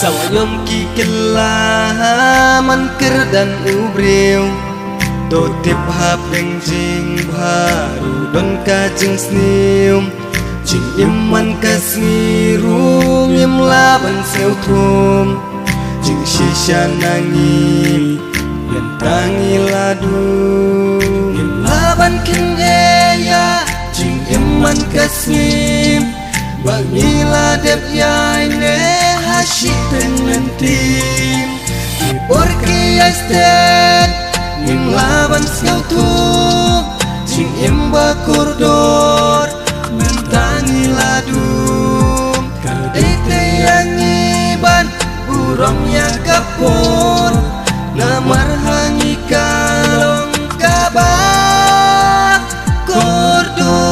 Sawayom kikelaman kerdan ubriw Totip hapeng jing baru don kajing snium Jing iman kasngirum im laban seutum Jing shisha nangi Yantangi ladu Im laban kingeya Jing iman kasngim Bangila dep yaine hasyik dengan tim Kibor ki estet Ngim laban seutum Jing im bakurdor Mentangi ladum Kadete yang iban Burongnya kapur Namar hangi kalong kabak Kordon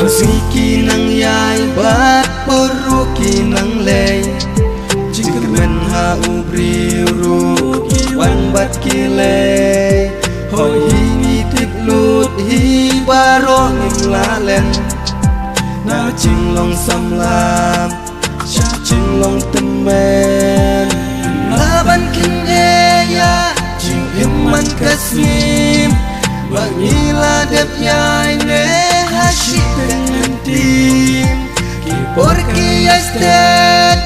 Siki nang yai bat peruki nang lei Jika men ha ubri ruki wan bat kilei Ho hi tip lut hi baro ngim lalen Na ching long sam lam Sha ching long temen Laban kin eya Jing iman kasnim Bangila dep yai ne hasyik dengan tim Kibor ki estet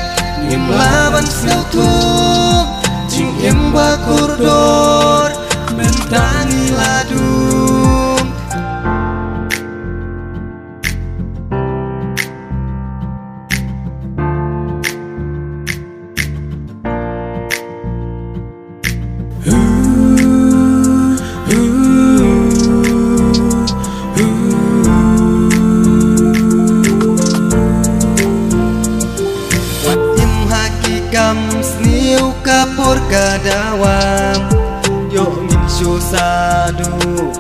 Ngim laban seutum Jing im bakurdor Mentangi ladum Sniu kapur kadawam Yo min susadu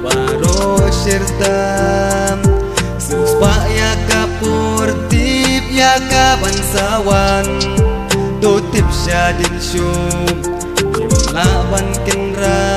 baro syirtam Supaya kapur tip ya kabansawan Do tip syadin syum Im laban kenra